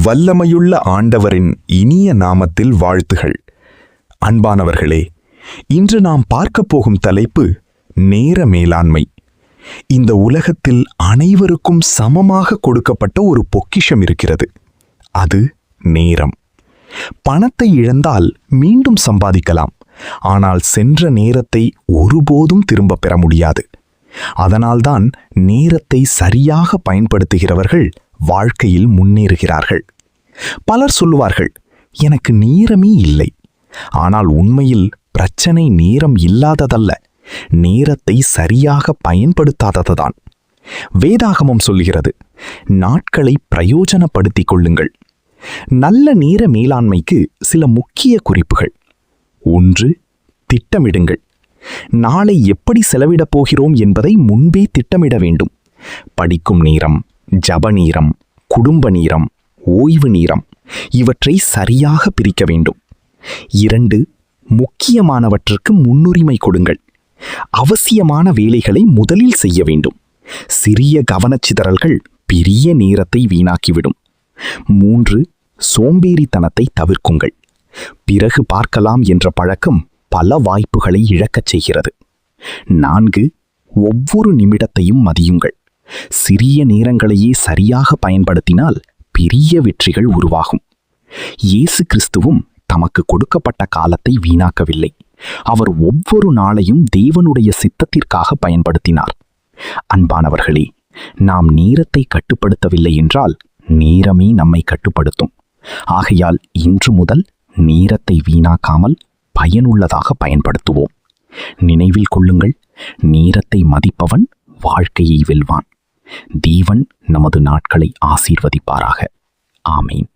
வல்லமையுள்ள ஆண்டவரின் இனிய நாமத்தில் வாழ்த்துகள். அன்பானவர்களே, இன்று நாம் பார்க்கப் போகும் தலைப்பு நேர மேலாண்மை. இந்த உலகத்தில் அனைவருக்கும் சமமாக கொடுக்கப்பட்ட ஒரு பொக்கிஷம் இருக்கிறது. அது நேரம். பணத்தை இழந்தால் மீண்டும் சம்பாதிக்கலாம், ஆனால் சென்ற நேரத்தை ஒருபோதும் திரும்ப பெற முடியாது. அதனால்தான் நேரத்தை சரியாக பயன்படுத்துகிறவர்கள் வாழ்க்கையில் முன்னேறுகிறார்கள். பலர் சொல்லுவார்கள், எனக்கு நேரமே இல்லை. ஆனால் உண்மையில் பிரச்சனை நேரம் இல்லாததல்ல, நேரத்தை சரியாக பயன்படுத்தாததுதான். வேதாகமம் சொல்கிறது, நாட்களை பிரயோஜனப்படுத்திக் கொள்ளுங்கள். நல்ல நேர மேலாண்மைக்கு சில முக்கிய குறிப்புகள். 1. திட்டமிடுங்கள். நாளை எப்படி செலவிடப் போகிறோம் என்பதை முன்பே திட்டமிட வேண்டும். படிக்கும் நேரம், ஜப நேரம், குடும்ப நேரம், ஓய்வு நேரம் இவற்றை சரியாக பிரிக்க வேண்டும். 2. முக்கியமானவற்றுக்கு முன்னுரிமை கொடுங்கள். அவசியமான வேலைகளை முதலில் செய்ய வேண்டும். சிறிய கவனச்சிதறல்கள் பெரிய நேரத்தை வீணாக்கிவிடும். 3. சோம்பேறித்தனத்தை தவிர்க்குங்கள். பிறகு பார்க்கலாம் என்ற பழக்கம் பல வாய்ப்புகளை இழக்கச் செய்கிறது. 4. ஒவ்வொரு நிமிடத்தையும் மதியுங்கள். சிறிய நேரங்களையே சரியாக பயன்படுத்தினால் பெரிய வெற்றிகள் உருவாகும். இயேசு கிறிஸ்துவும் தமக்கு கொடுக்கப்பட்ட காலத்தை வீணாக்கவில்லை. அவர் ஒவ்வொரு நாளையும் தேவனுடைய சித்தத்திற்காக பயன்படுத்தினார். அன்பானவர்களே, நாம் நேரத்தை கட்டுப்படுத்தவில்லை என்றால் நேரமே நம்மை கட்டுப்படுத்தும். ஆகையால் இன்று முதல் நேரத்தை வீணாக்காமல் பயனுள்ளதாக பயன்படுத்துவோம். நினைவில் கொள்ளுங்கள், நேரத்தை மதிப்பவன் வாழ்க்கையை வெல்வான். தேவன் நமது நாட்களை ஆசீர்வதிப்பாராக. ஆமேன்.